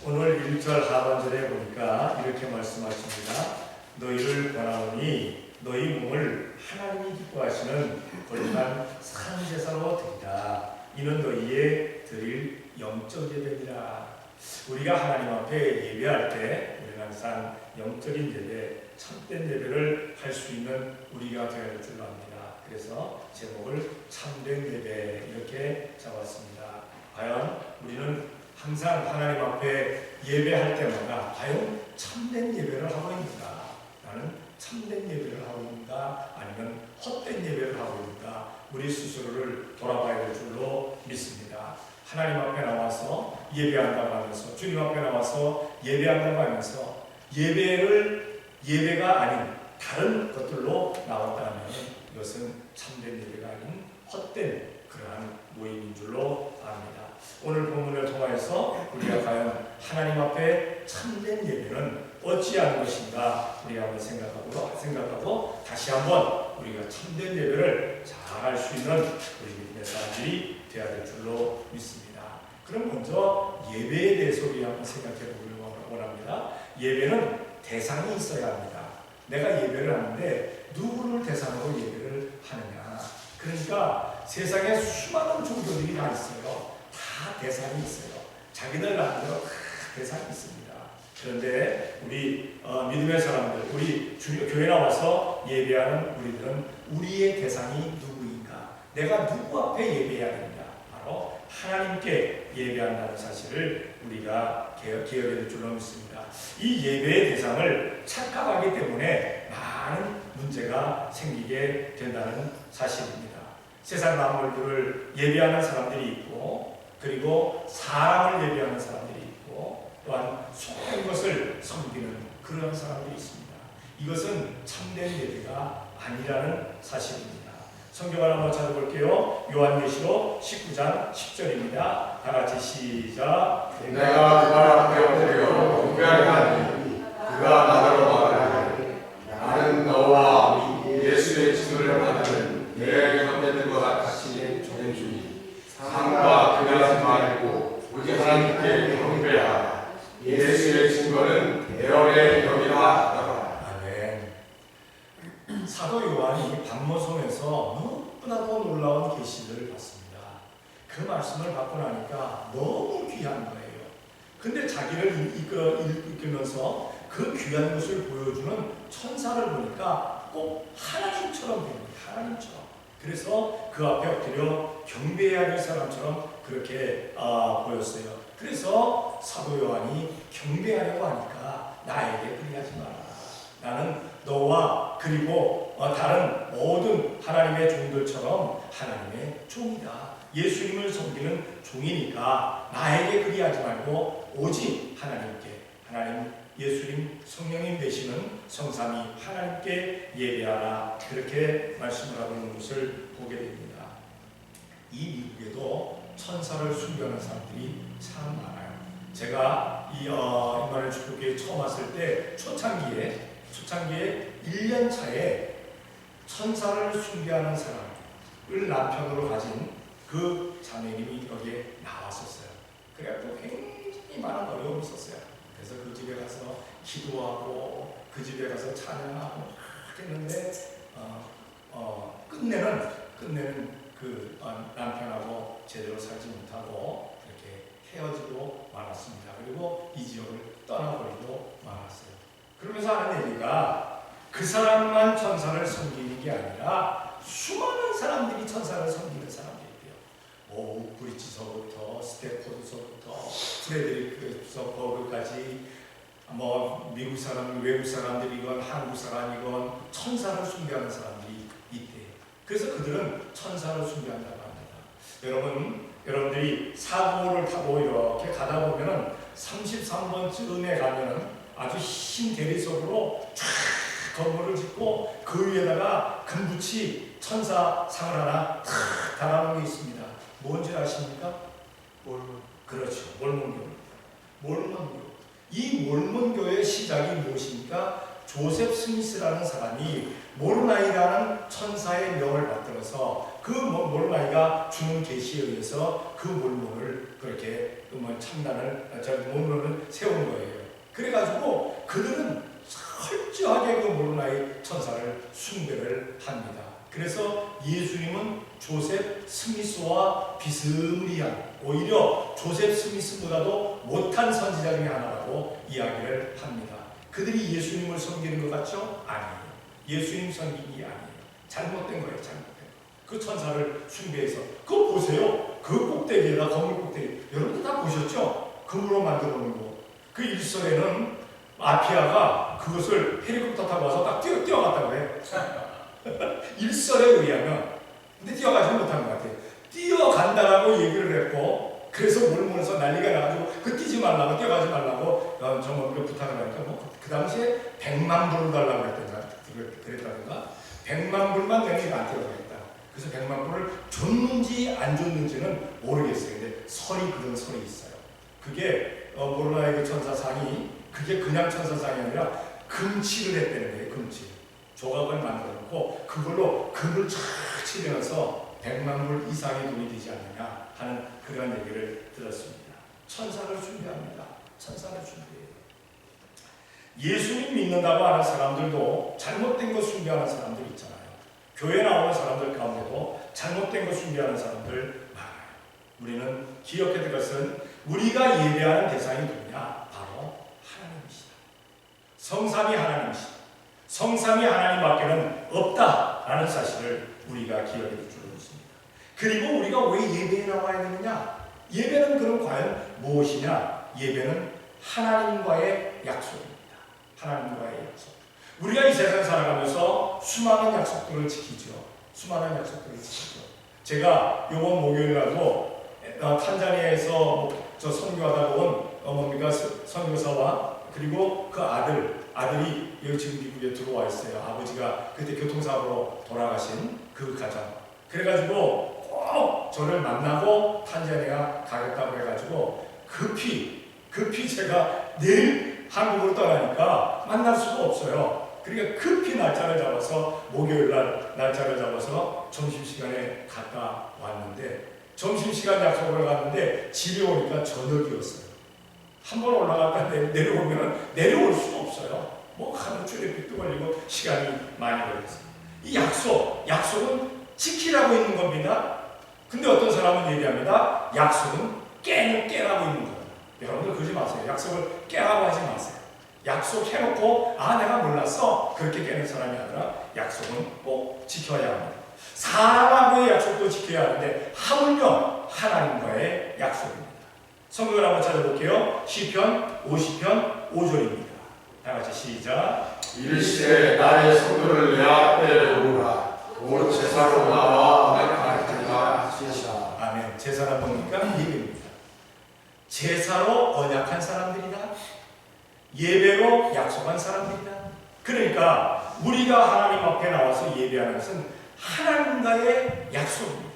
오늘 1절 하반절에 보니까 이렇게 말씀하십니다. 너희를 권하노니 너희 몸을 하나님이 기뻐하시는 거룩한 산제사로 드리라. 이는 너희의 드릴 영적 예배니라. 우리가 하나님 앞에 예배할 때 우리는 항상 영적인 예배, 참된 예배를 할 수 있는 우리가 되어야 될 줄로 압니다. 그래서 제목을 참된 예배 이렇게 잡았습니다. 과연 우리는 항상 하나님 앞에 예배할 때마다 과연 참된 예배를 하고 있는가? 나는 참된 예배를 하고 있는가? 아니면 헛된 예배를 하고 있는가? 우리 스스로를 돌아봐야 될 줄로 믿습니다. 하나님 앞에 나와서 예배한다고 하면서, 주님 앞에 나와서 예배한다고 하면서 예배가 아닌 다른 것들로 나왔다면 이것은 참된 예배가 아닌 헛된 그러한 모임인 줄로 압니다. 오늘 본문을 통하여서 우리가 과연 하나님 앞에 참된 예배는 어찌하는 것인가 우리가 한번 생각하고 다시 한번 우리가 참된 예배를 잘 할 수 있는 우리 믿음의 사람들이 되어야 될 줄로 믿습니다. 그럼 먼저 예배에 대해서 우리 한번 생각해 보려고 원합니다. 예배는 대상이 있어야 합니다. 내가 예배를 하는데 누구를 대상으로 예배를 하느냐. 그러니까 세상에 수많은 종교들이 다 있어요. 다 대상이 있어요. 자기들 나름대로 다 대상이 있습니다. 그런데 우리 믿음의 사람들, 우리 교회 나와서 예배하는 우리들은 우리의 대상이 누구인가? 내가 누구 앞에 예배해야 되느냐? 바로 하나님께 예배한다는 사실을 우리가 기억해야 될 줄로 믿습니다. 이 예배의 대상을 착각하기 때문에 많은 문제가 생기게 된다는 사실입니다. 세상 만물들을 예배하는 사람들이 있고, 그리고 사람을 예배하는 사람들이 있고, 또한 속한 것을 섬기는 그런 사람들이 있습니다. 이것은 참된 예배가 아니라는 사실입니다. 성경을 한번 찾아볼게요. 요한계시록 19장 10절입니다. 다 같이 시작. 내가 그가 앞에 엎드려 경배하게 하니 그가 나더러 말하기를 나는 너와 예수의 징을 받는 내 형제들과 같이 종된 주니 상과 그하지 말고 오직 하나님께 경배하라. 예수의 증거는 대열의 격이라. 아멘. 사도 요한이 반모섬에서 너무나도 놀라운 계시를 받습니다. 그 말씀을 받고 나니까 너무 귀한 거예요. 근데 자기를 이끌면서 그 귀한 것을 보여주는 천사를 보니까 꼭 하나님처럼 보입니다. 하나님처럼. 그래서 그 앞에 엎드려 경배해야 될 사람처럼 그렇게 보였어요. 그래서 사도 요한이 경배하려고 하니까 나에게 그리하지 마라. 나는 너와 그리고 다른 모든 하나님의 종들처럼 하나님의 종이다. 예수님을 섬기는 종이니까 나에게 그리하지 말고 오직 하나님께, 하나님 예수님 성령님 되시는 성삼위 하나님께 예배하라. 그렇게 말씀을 하고 있는 것을 보게 됩니다. 이 미국에도 천사를 숭배하는 사람들이 참 많아요. 제가 임마누엘 축복교회 처음 왔을 때 초창기에 1년 차에 천사를 숭배하는 사람을 남편으로 가진 그 자매님이 여기에 나왔었어요. 그래갖고 굉장히 많은 어려움이 있었어요. 그래서 그 집에 가서 기도하고 그 집에 가서 찬양하고 했는데 끝내는 그 남편하고 제대로 살지 못하고 이렇게 헤어지고 말았습니다. 그리고 이 지역을 떠나버리고 말았어요. 그러면서 하는 얘기가 그 사람만 천사를 섬기는 게 아니라 수많은 사람들이 천사를 섬기는 사람들이에요. 브리지서부터 스태포드서부터 프레드리크서 버그까지 미국 사람, 외국 사람들이건 한국 사람이건 천사를 숭배하는 사람들이 있대요. 그래서 그들은 천사를 숭배한다고 합니다. 여러분들이 사고를 타고 이렇게 가다 보면은 33번쯤에 가면은 아주 흰 대리석으로 쫙 건물을 짓고 그 위에다가 금붙이 천사상을 하나 탁 달아놓은 게 있습니다. 뭔지 아십니까? 그렇죠. 몰몬교입니다. 몰몬교. 이 몰몬교의 시작이 무엇입니까? 조셉 스미스라는 사람이 모르나이라는 천사의 명을 받들어서 그 모르나이가 주는 계시에 의해서 그 몰몬을 그렇게 몰몬을 세운 거예요. 그래가지고 그들은 철저하게 그 모르나이 천사를 숭배를 합니다. 그래서 예수님은 조셉 스미스와 비스무리한, 오히려 조셉 스미스보다도 못한 선지자 중에 하나라고 이야기를 합니다. 그들이 예수님을 섬기는 것 같죠? 아니에요. 예수님 섬기기 아니에요. 잘못된 거예요. 잘못된 거. 그 천사를 숭배해서 그거 보세요. 그 꼭대기에다 건물 꼭대기, 여러분들 다 보셨죠? 금으로 만들어 놓은 거. 그 일설에는 마피아가 그것을 헬리콥터 타고 와서 딱 뛰어갔다고 해요. 일설에 의하면. 근데 뛰어가지 못한 것 같아요. 뛰어간다라고 얘기를 했고, 그래서 몰몬에서 난리가 나가지고 그 뛰지 말라고, 뛰어가지 말라고 정말 부탁을 하니까 그 당시에 100만 불을 달라고 그랬다든가 100만 불만 내면 안 뛰어가겠다. 그래서 100만 불을 줬는지 안 줬는지는 모르겠어요. 근데 그런 설이 있어요. 그게 모르나의 그 천사상이 그게 그냥 천사상이 아니라 금칠을 했다는 거예요. 금칠. 조각을 만들어 놓고 그걸로 금을 쫙 칠해서 100만 불 이상의 돈이 되지 않느냐 하는 그런 얘기를 들었습니다. 천사를 숭배합니다. 천사를 숭배해요. 예수님 믿는다고 하는 사람들도 잘못된 거 숭배하는 사람들 있잖아요. 교회 나오는 사람들 가운데도 잘못된 거 숭배하는 사람들 많아요. 우리는 기억해야 될 것은 우리가 예배하는 대상이 누구냐? 바로 하나님이시다. 성삼위 하나님이시다. 성삼위 하나님밖에는 없다라는 사실을 우리가 기억해야 될 줄로 믿습니다. 그리고 우리가 왜 예배에 나와야 되느냐? 예배는 그럼 과연 무엇이냐? 예배는 하나님과의 약속입니다. 하나님과의 약속. 우리가 이 세상 살아가면서 수많은 약속들을 지키죠. 수많은 약속들을 지키죠. 제가 이번 목요일날도 탄자니아에서 선교하다 온 선교사와 그리고 그 아들이 여기 지금 미국에 들어와 있어요. 아버지가 그때 교통사고로 돌아가신 그 가정. 그래가지고 꼭 저를 만나고 탄자니아 가겠다고 해가지고 급히 제가 내일 한국으로 떠나니까 만날 수가 없어요. 그러니까 급히 날짜를 잡아서 목요일날 날짜를 잡아서 점심시간에 갔다 왔는데 점심시간 약속을 갔는데 집에 오니까 저녁이었어요. 한번 올라갔다 내려오면 내려올 수가 없어요. 하루 출애픽도 걸리고 시간이 많이 걸렸어요. 이 약속은 지키라고 있는 겁니다. 근데 어떤 사람은 얘기합니다. 약속은 깨라고 있는 거예요. 여러분들 그러지 마세요. 약속을 깨라고 하지 마세요. 약속해놓고 내가 몰랐어 그렇게 깨는 사람이 아니라 약속은 꼭 지켜야 합니다. 사람하고의 약속도 지켜야 하는데 하물며 하나님과의 약속입니다. 성경을 한번 찾아볼게요. 시편 50편 5절입니다. 다 같이 시작. 이르시되 나의 성도를 내 앞에 놓으라. 곧 제사로 나와 언약하리라 하시니라. 아멘. 제사란 뭡니까? 예배입니다. 제사로 언약한 사람들이다. 예배로 약속한 사람들이다. 그러니까 우리가 하나님 앞에 나와서 예배하는 것은 하나님과의 약속입니다.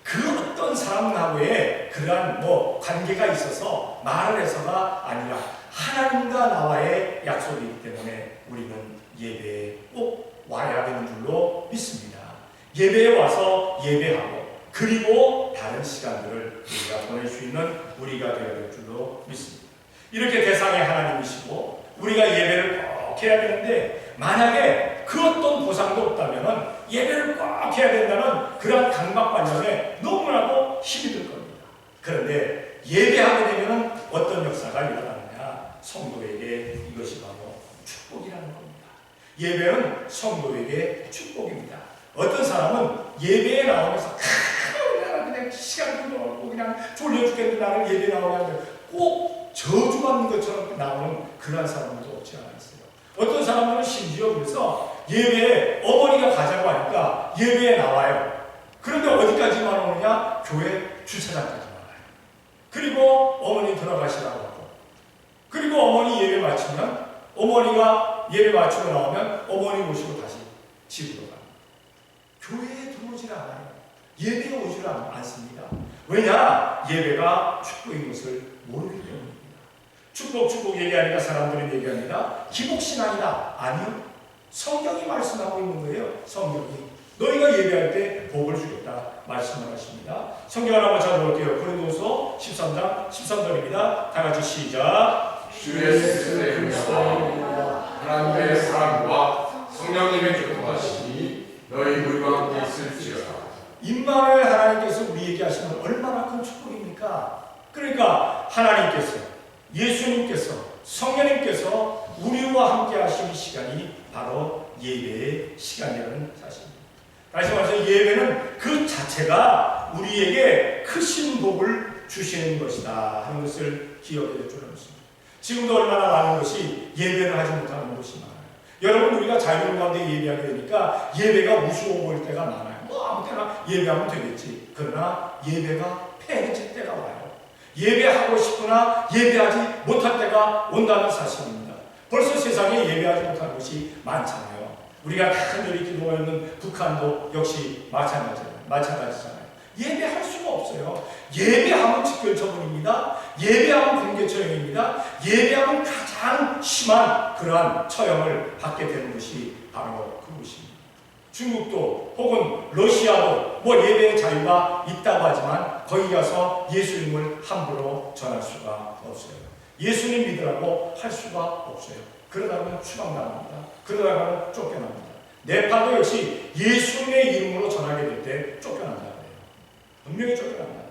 그 어떤 사람하고의 그러한 관계가 있어서 말을 해서가 아니라 하나님과 나와의 약속이기 때문에 우리는 예배에 꼭 와야 되는 줄로 믿습니다. 예배에 와서 예배하고 그리고 다른 시간들을 우리가 보낼 수 있는 우리가 되어야 될 줄로 믿습니다. 이렇게 대상이 하나님이시고 우리가 예배를 꼭 해야 되는데 만약에 그 어떤 보상도 없다면 예배를 꼭 해야 된다는 그런 강박관념에 너무나도 힘이 들 겁니다. 그런데 예배하게 되면 어떤 역사가 일어나느냐? 성도에게 이것이 바로 축복이라는 겁니다. 예배는 성도에게 축복입니다. 어떤 사람은 예배에 나오면서 그냥 시간도 없고 그냥 졸려 죽겠는데 나를 예배 나오는데 꼭 저주받는 것처럼 나오는 그런 사람들도 없지 않아 있어요. 어떤 사람들은 심지어 그래서 예배에 어머니가 가자고 하니까 예배에 나와요. 그런데 어디까지만 오느냐? 교회 주차장까지만 와요. 그리고 어머니 들어가시라고 하고 그리고 어머니 예배 마치면 어머니가 예배 마치고 나오면 어머니 모시고 다시 집으로 가요. 교회에 들어오질 않아요. 예배에 오질 않습니다. 왜냐? 예배가 축복인 것을 모르기 때문입니다. 축복 얘기하니까 사람들은 얘기합니다. 기복신앙이다. 아니요. 성경이 말씀하고 있는 거예요. 성경이. 너희가 예배할 때 복을 주겠다 말씀을 하십니다. 성경을 한번 찾아볼게요. 고린도서 13장 13절입니다. 다 같이 시작. 주의 스승의 은혜와 하나님의 사랑과 성령님의 교통하심이 너희 모두와 함께 있을지어다. 임마누엘 하나님께서 우리에게 하시는 얼마나 큰 축복입니까? 그러니까 하나님께서, 예수님께서, 성령님께서 우리와 함께 하시는 시간이 바로 예배의 시간이라는 사실입니다. 다시 말해서 예배는 그 자체가 우리에게 크신 복을 주시는 것이다 하는 것을 기억해 주는 것입니다. 지금도 얼마나 많은 것이 예배를 하지 못하는 것이 많아요. 여러분, 우리가 자유로운 가운데 예배하게 되니까 예배가 우스워 보일 때가 많아요. 뭐 아무 때나 예배하면 되겠지. 그러나 예배가 폐해질 때가 와요. 예배하고 싶으나 예배하지 못할 때가 온다는 사실입니다. 벌써 세상에 예배하지 못하는 것이 많잖아요. 우리가 간절히 기도가 있는 북한도 역시 마찬가지잖아요. 예배할 수가 없어요. 예배하면 직결처분입니다. 예배하면 공개 처형입니다. 예배하면 가장 심한 그러한 처형을 받게 되는 것이 바로 그것입니다. 중국도 혹은 러시아도 뭐 예배의 자유가 있다고 하지만 거기 가서 예수님을 함부로 전할 수가 없어요. 예수님 믿으라고 할 수가 없어요. 그러다가는 추방당합니다. 그러다가는 쫓겨납니다. 네팔도 역시 예수님의 이름으로 전하게 될 때 쫓겨난다 그래요. 분명히 쫓겨난다.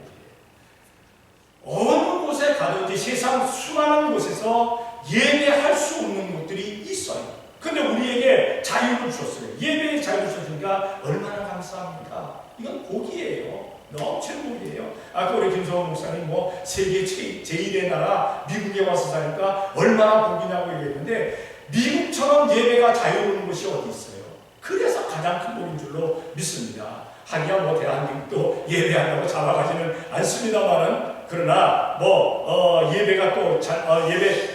어느 곳에 가든지 세상 수많은 곳에서 예배할 수 없는 곳들이 있어요. 근데 우리에게 자유를 주셨어요. 예배의 자유를 주셨으니까 얼마나 감사합니까? 이건 복이에요. 넘치는 복이에요. 아까 우리 김성원 목사님 뭐 세계 제1의 나라 미국에 와서 사니까 얼마나 복이냐고 얘기했는데 미국처럼 예배가 자유로운 곳이 어디 있어요? 그래서 가장 큰 복인 줄로 믿습니다. 하기야 뭐 대한민국도 예배한다고 잡아가지는 않습니다만은 그러나 예배가 또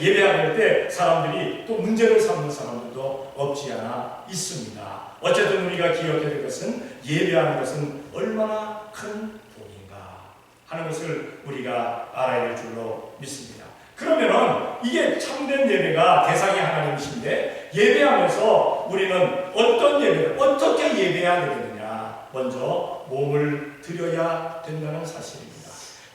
예배할 때 사람들이 또 문제를 삼는 사람들도 없지 않아 있습니다. 어쨌든 우리가 기억해야 될 것은 예배하는 것은 얼마나 큰 복인가 하는 것을 우리가 알아야 될 줄로 믿습니다. 그러면은 이게 참된 예배가 대상이 하나님이신데 예배하면서 우리는 어떤 예배를 어떻게 예배해야 되느냐 먼저 몸을 드려야 된다는 사실입니다.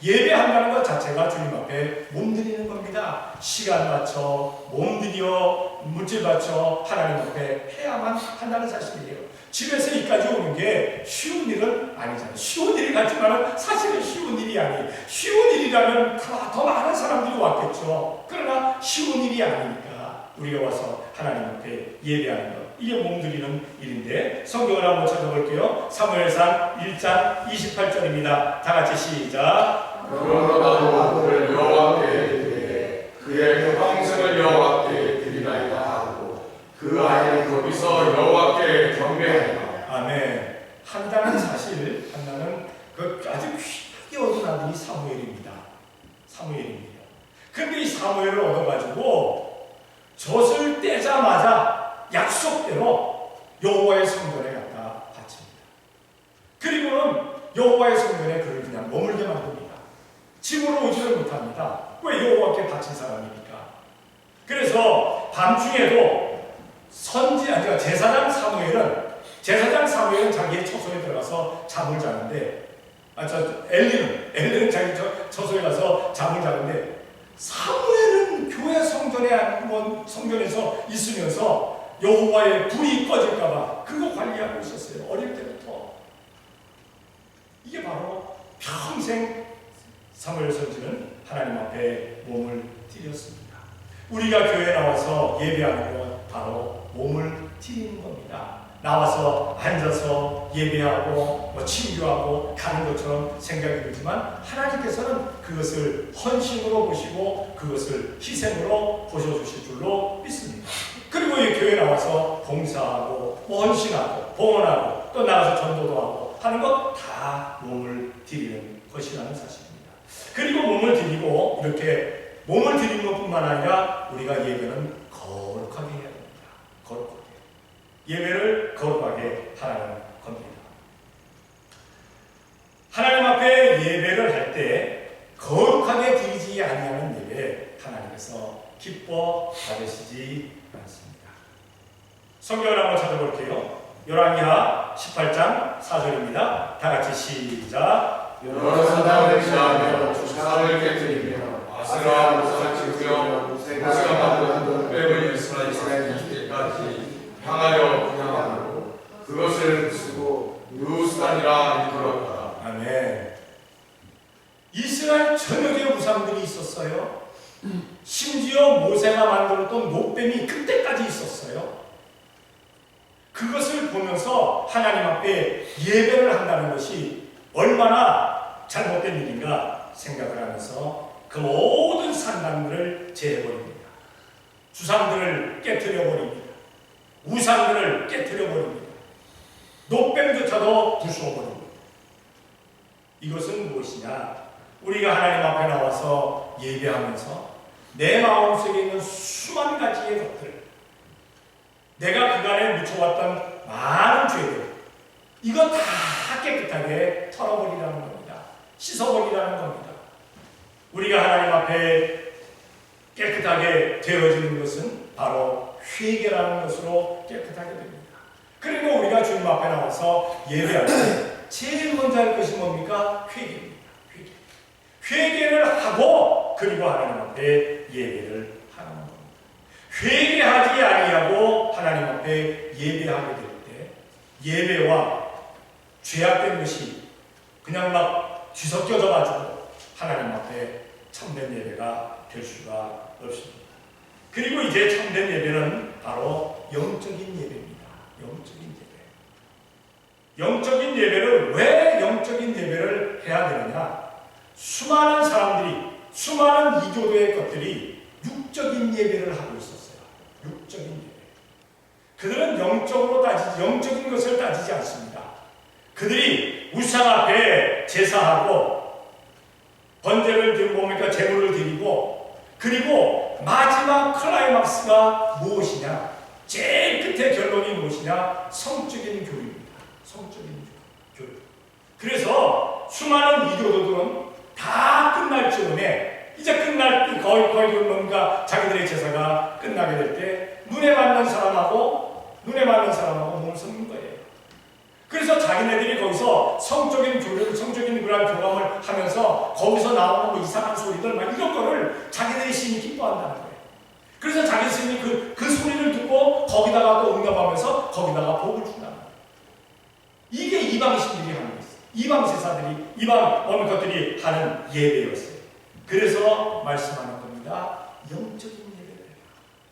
예배한다는 것 자체가 주님 앞에 몸드리는 겁니다. 시간 맞춰 몸들여 물질 바쳐 하나님 앞에 해야만 한다는 사실이에요. 집에서 이까지 오는 게 쉬운 일은 아니잖아요. 쉬운 일 같지만 사실은 쉬운 일이 아니에요. 쉬운 일이라면 더 많은 사람들이 왔겠죠. 그러나 쉬운 일이 아니니까 우리가 와서 하나님 앞에 예배하는 것, 이게 몸드리는 일인데 성경을 한번 찾아볼게요. 사무엘상 1장 28절입니다. 다 같이 시작. 그러나 나도 그를 여호와께 드리되 그의 평생을 여호와께 드리나이다 하고 그 아이는 거기서 여호와께 경배하니라. 아멘. 한다는 사실, 한다는 그 아주 귀하게 얻은 아들이 사무엘입니다. 사무엘입니다. 근데 이 사무엘을 얻어가지고 젖을 떼자마자 약속대로 여호와의 성전에 갖다 바칩니다. 그리고는 여호와의 성전에 그를 그냥 머물게 만듭니다. 집으로 오지를 못합니다. 왜? 여호와께 바친 사람이니까. 그래서 밤중에도 제사장 사무엘은 자기의 처소에 들어가서 잠을 자는데, 엘리는 자기 처소에 가서 잠을 자는데, 사무엘은 교회 성전에서 있으면서 여호와의 불이 꺼질까봐 그거 관리하고 있었어요. 어릴 때부터. 이게 바로 평생 사무엘 선지는 하나님 앞에 몸을 드렸습니다. 우리가 교회에 나와서 예배하는 건 바로 몸을 드리는 겁니다. 나와서 앉아서 예배하고 친교하고 가는 것처럼 생각이 들지만 하나님께서는 그것을 헌신으로 보시고 그것을 희생으로 보셔주실 줄로 믿습니다. 그리고 이 교회 나와서 봉사하고 헌신하고 봉헌하고 또 나가서 전도도 하고 하는 것 다 몸을 드리는 것이라는 사실입니다. 그리고 몸을 드리고 이렇게 몸을 드리는 것뿐만 아니라 우리가 예배는 거룩하게 해야 됩니다. 거룩하게. 예배를 거룩하게 하라는 겁니다. 하나님 앞에 예배를 할 때 거룩하게 드리지 아니하는 예배, 하나님께서 기뻐 받으시지 않습니다. 성경을 한번 찾아볼게요. 열왕기하 18장 4절입니다. 다 같이 시작. 여러 사람을 취하며 주사를 깨뜨리며 아스라 모상을 찍으며 모세가 만든 뱀을 이스라엘 이때까지 향하여 분양하고 그것을 부수고 누수단이라 일컬었다. 아멘. 이스라엘 전역에 우상들이 있었어요. 심지어 모세가 만들었던 목뱀이 그때까지 있었어요. 그것을 보면서 하나님 앞에 예배를 한다는 것이 얼마나 잘못된 일인가 생각을 하면서 그 모든 산당들을 제해버립니다. 주상들을 깨뜨려버립니다. 우상들을 깨뜨려버립니다. 녹뱀조차도 부수어버립니다. 이것은 무엇이냐? 우리가 하나님 앞에 나와서 예배하면서 내 마음속에 있는 수만 가지의 것들, 내가 그간에 묻혀왔던 많은 죄들, 이거 다 깨끗하게 털어버리라는 겁니다. 씻어버리라는 겁니다. 우리가 하나님 앞에 깨끗하게 되어지는 것은 바로 회개라는 것으로 깨끗하게 됩니다. 그리고 우리가 주님 앞에 나와서 예배할 때 제일 먼저 할 것이 뭡니까? 회개입니다. 회개를 하고 그리고 하나님 앞에 예배를 하는 겁니다. 회개하지 아니하고 하나님 앞에 예배하게 될 때 예배와 죄악된 것이 그냥 막 뒤섞여져 가지고 하나님 앞에 참된 예배가 될 수가 없습니다. 그리고 이제 참된 예배는 바로 영적인 예배입니다. 영적인 예배. 영적인 예배를 왜 영적인 예배를 해야 되느냐? 수많은 사람들이, 수많은 이교도의 것들이 육적인 예배를 하고 있었어요. 육적인 예배. 그들은 영적인 것을 따지지 않습니다. 그들이 우상 앞에 제사하고 번제를 드리고 뭡니까? 제물을 드리고 그리고 마지막 클라이막스가 무엇이냐? 제일 끝의 결론이 무엇이냐? 성적인 교육입니다. 성적인 교육. 그래서 수많은 이교도들은 다 끝날 즈음에 이제 끝날 거의 뭔가 자기들의 제사가 끝나게 될 때 눈에 맞는 사람하고 몸을 섞는 거예요. 그래서 자기네들이 거기서 성적인 교류, 성적인 그런 교감을 하면서 거기서 나오는 뭐 이상한 소리들 막 이런 거를 자기들의 신이 기뻐한다는 거예요. 그래서 자기 신이 그 소리를 듣고 거기다가 또 응답하면서 거기다가 복을 준다는 거예요. 이게 이방신들이 하는 거예요. 이방 제사들이, 이방 어느 것들이 하는 예배였어요. 그래서 말씀하는 겁니다. 영적인 예배를 해라.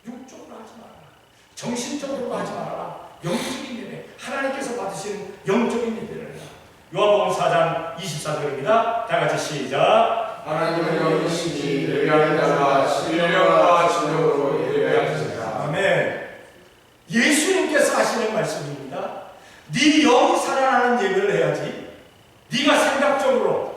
육적으로 하지 말아라. 정신적으로 하지 말아라. 영적인 예배. 하나님께서 받으신 영적인 예배를 해라. 요한복음 4장 24절입니다. 다 같이 시작. 하나님은 영이시니 예배하는 자가 신령과 진정으로 예배하시리라. 아멘. 예수님께서 하시는 말씀입니다. 네 영이 살아나는 예배를 해야지. 네가 생각적으로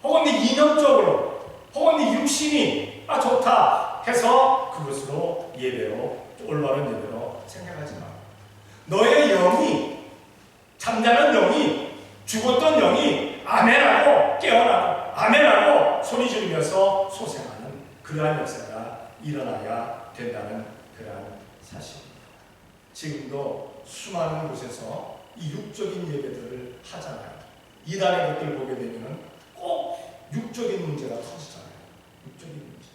혹은 네 이념적으로 혹은 네 육신이 좋다 해서 그것으로 예배로 올바른 예배로 생각하지 마. 너의 영이 잠자는 영이 죽었던 영이 아멘하고 깨어나고 아멘하고 소리 지르면서 소생하는 그러한 역사가 일어나야 된다는 그러한 사실입니다. 지금도 수많은 곳에서 이 육적인 예배들을 하잖아요. 이단의 것들을 보게 되면 꼭 육적인 문제가 터지잖아요. 육적인 문제.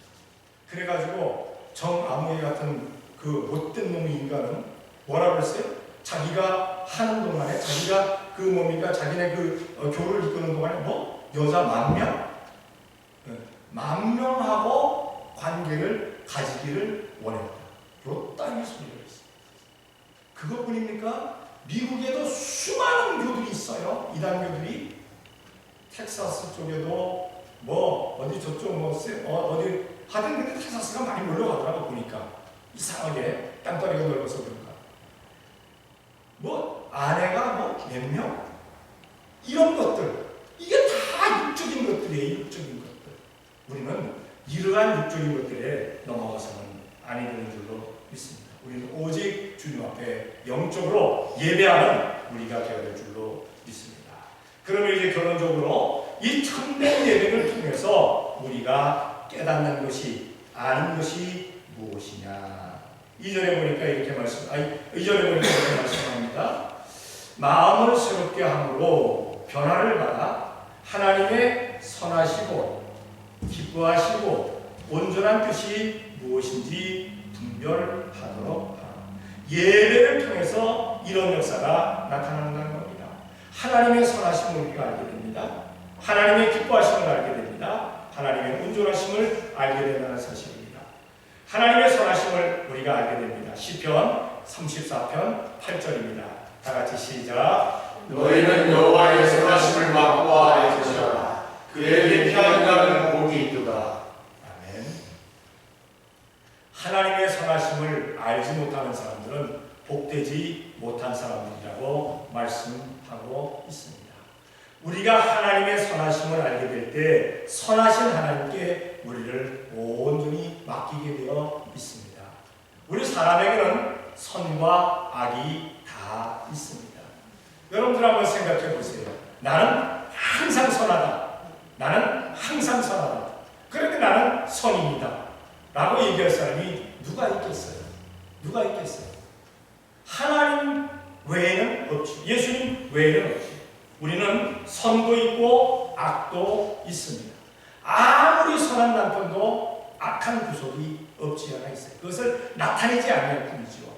그래가지고 정아무개 같은 그 못된 놈의 인간은 뭐라 그랬어요? 자기가 하는 동안에 자기가 그 뭡니까? 자기네 그 교를 이끄는 동안에 뭐? 여자 10,000명? 10,000명하고 관계를 가지기를 원했다. 요 따위 소리를 했어요. 그것뿐입니까? 미국에도 수많은 교들이 있어요. 이단교들이. 텍사스 쪽에도 뭐 어디 저쪽 어디 하여튼 근데 텍사스가 많이 몰려가더라고 보니까. 이상하게 땅덩이가 넓어서 그런가. 뭐 아내가 뭐 몇 명? 이런 것들. 이게 다 육적인 것들이에요. 육적인 것들. 우리는 이러한 육적인 것들에 넘어가서는 아니 되는 줄로 믿습니다. 우리는 오직 주님 앞에 영적으로 예배하는 우리가 되어야 될 줄로 믿습니다. 그러면 이제 결론적으로 이 참된 예배를 통해서 우리가 깨닫는 것이 아는 것이 무엇이냐. 2절에 보니까 이렇게 말씀합니다. 마음을 새롭게 함으로 변화를 받아 하나님의 선하시고 기뻐하시고 온전한 뜻이 무엇인지 분별하도록 하라. 예배를 통해서 이런 역사가 나타난다는 겁니다. 하나님의 선하심을 우리가 알게 됩니다. 하나님의 기뻐하심을 알게 됩니다. 하나님의 온전하심을 알게 된다는 사실입니다. 하나님의 선하심을 우리가 알게 됩니다. 시편 34편 8절입니다. 다 같이 시작. 너희는 여호와의 선하심을 맛보아야 것이라. 그에게 피하는 자는 복이 있도다. 아멘. 하나님의 선하심을 알지 못하는 사람들은 복되지 못한 사람들이라고 말씀하고 있습니다. 우리가 하나님의 선하심을 알게 될 때 선하신 하나님께 우리를 온전히 맡기게 되어 있습니다. 우리 사람에게는 선과 악이 다 있습니다. 여러분들 한번 생각해 보세요. 나는 항상 선하다. 나는 항상 선하다. 그런데 나는 선입니다. 라고 얘기할 사람이 누가 있겠어요? 누가 있겠어요? 하나님 외에는 없죠. 예수님 외에는 없죠. 우리는 선도 있고 악도 있습니다. 아무리 선한 남편도 악한 구석이 없지 않아 있어요. 그것을 나타내지 않을 뿐이죠.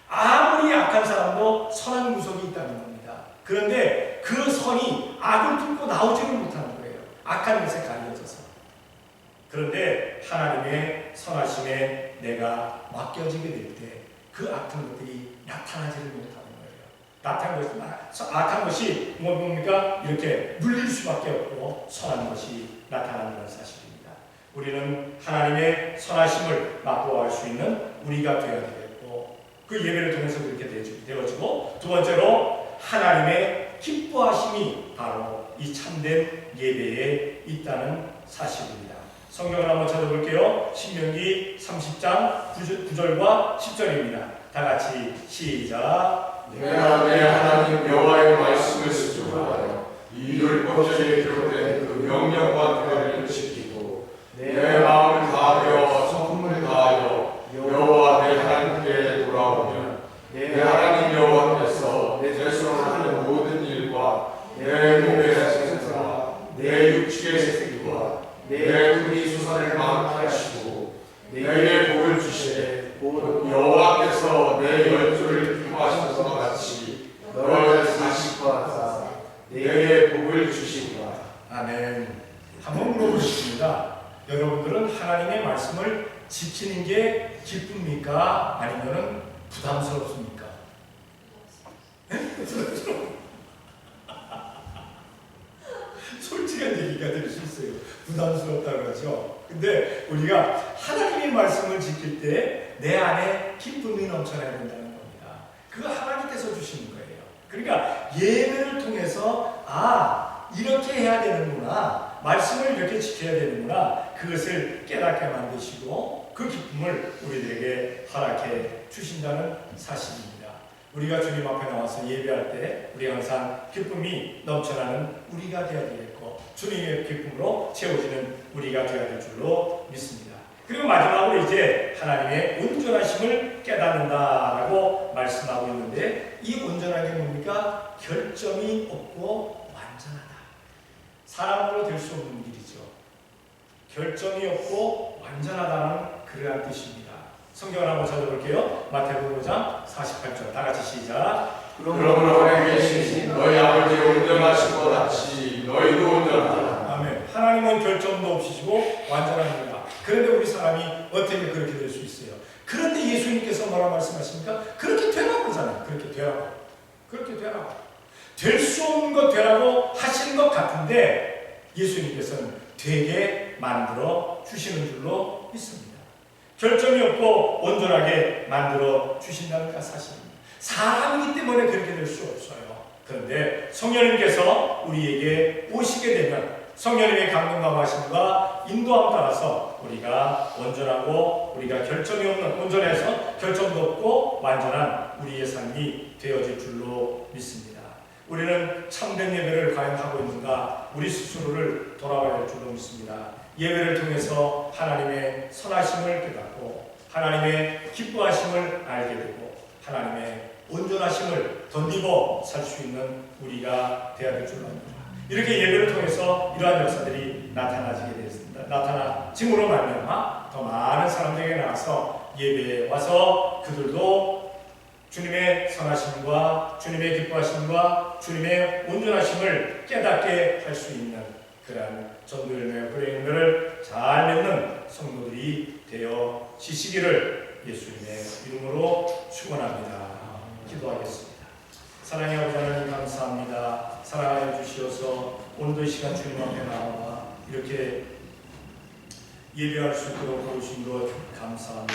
아무리 악한 사람도 선한 구석이 있다는 겁니다. 그런데 그 선이 악을 뚫고 나오지를 못하는 거예요. 악한 것에 가려져서. 그런데 하나님의 선하심에 내가 맡겨지게 될 때 그 악한 것들이 나타나지를 못하는 거예요. 악한 것이 뭡니까? 이렇게 물릴 수밖에 없고 선한 것이 나타난다는 사실입니다. 우리는 하나님의 선하심을 맛보아할 수 있는 우리가 되어야 되겠고 그 예배를 통해서 그렇게 되어지고 두 번째로 하나님의 기뻐하심이 바로 이 참된 예배에 있다는 사실입니다. 성경을 한번 찾아볼게요. 신명기 30장 9절과 10절입니다. 다 같이 시작. 내가 내 하나님 여호와의 말씀을 순종하여 이 율법책에 기록된 그 명령과 규례를 지키고 내 마음을 다하여 성품을 다하여 여호와 내 하나님께 돌아오면 내 하나님 여호와께서 내 자손을 하는 모든 일과 내 몸의 생사와 내 육축의 새끼와 내 군이 수산을 많게 하시고 내게 복을 주시되 여호와께서 내 열조를 기뻐하시는 것 같이 너를 다시 구하사 내게 복을 주시리라. 아멘. 한번 물어보겠습니다. 여러분들은 하나님의 말씀을 지키는 게 기쁩니까? 아니면 부담스럽습니까? 솔직한 얘기가 될 수 있어요. 부담스럽다고 그러죠. 근데 우리가 하나님의 말씀을 지킬 때 내 안에 기쁨이 넘쳐나야 된다는 겁니다. 그거 하나님께서 주시는 거예요. 그러니까 예배를 통해서 이렇게 해야 되는구나. 말씀을 이렇게 지켜야 되는구나. 그것을 깨닫게 만드시고 그 기쁨을 우리들에게 허락해 주신다는 사실입니다. 우리가 주님 앞에 나와서 예배할 때 우리 항상 기쁨이 넘쳐나는 우리가 되어야 되겠고 주님의 기쁨으로 채워지는 우리가 되어야 될 줄로 믿습니다. 그리고 마지막으로 이제 하나님의 온전하심을 깨닫는다라고 말씀하고 있는데 이 온전하게 뭡니까? 결점이 없고 완전하다. 사람으로 될 수 없는 일이죠. 결점이 없고 완전하다는 그러한 뜻입니다. 성경을 한번 찾아볼게요. 마태복음 5장 48절 다 같이 시작. 그러므로 너에게 계신 너희 아버지 온전하신 것 같이 너희도 온전하라. 아멘. 하나님은 결점도 없으시고 완전합니다. 그런데 우리 사람이 어떻게 그렇게 될 수 있어요? 그런데 예수님께서 뭐라 말씀하십니까? 그렇게 되라고 그러잖아요. 그렇게 되라고. 그렇게 되라고. 될 수 없는 것 되라고 하시는 것 같은데 예수님께서는 되게 만들어 주시는 줄로 믿습니다. 결점이 없고 온전하게 만들어 주신다는 게 사실입니다. 사람이기 때문에 그렇게 될 수 없어요. 그런데 성령님께서 우리에게 오시게 되면 성령님의 감동감하심과 인도함 따라서 우리가 온전하고 우리가 결점이 없는 온전해서 결점도 없고 완전한 우리의 삶이 되어질 줄로 믿습니다. 우리는 참된 예배를 과연 하고 있는가 우리 스스로를 돌아봐야 할 줄로 믿습니다. 예배를 통해서 하나님의 선하심을 깨닫고 하나님의 기뻐하심을 알게 되고 하나님의 온전하심을 덧입어 살 수 있는 우리가 되어야 될 줄 압니다. 이렇게 예배를 통해서 이러한 역사들이 나타나지게 되었습니다. 나타나짐으로 말미암아 더 많은 사람들에게 나와서 예배에 와서 그들도 주님의 선하심과 주님의 기뻐하심과 주님의 온전하심을 깨닫게 할 수 있는 그러한 전도열매와 불의 열매를 잘 맺는 성도들이 되어 지시기를 예수님의 이름으로 축원합니다. 기도하겠습니다. 사랑의 아버지 하나님 감사합니다. 사랑하여 주시어서 오늘도 이 시간 주님 앞에 나와 이렇게 예배할 수 있도록 도우신 것 감사합니다.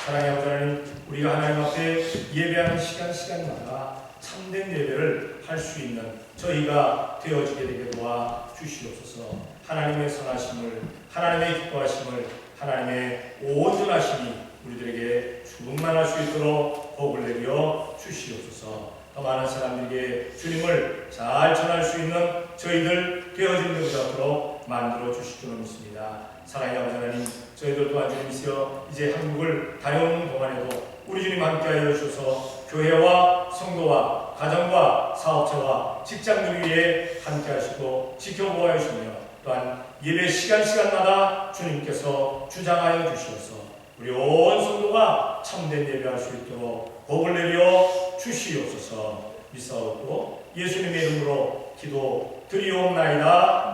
사랑의 아버지 하나님, 우리가 하나님 앞에 예배하는 시간마다 참된 예배를 할 수 있는 저희가 되어지게 되게 도와 주시옵소서. 하나님의 선하심을, 하나님의 기뻐하심을, 하나님의 온전하심이 우리들에게 충만할 수 있도록 복을 내려 주시옵소서. 더 많은 사람들에게 주님을 잘 전할 수 있는 저희들 되어지는 것 같도록 만들어 주실 줄 믿습니다. 사랑의 아버지 하나님, 저희들 또한 주님이시여 이제 한국을 다녀오는 동안에도 우리 주님 함께하여 주셔서 교회와 성도와 가정과 사업자와 직장들 위해 함께하시고 지켜보아 주시며 또한 예배 시간마다 주님께서 주장하여 주시어서 우리 온 성도가 참된 예배할 수 있도록 복을 내려 주시옵소서. 믿사옵고 예수님의 이름으로 기도 드리옵나이다.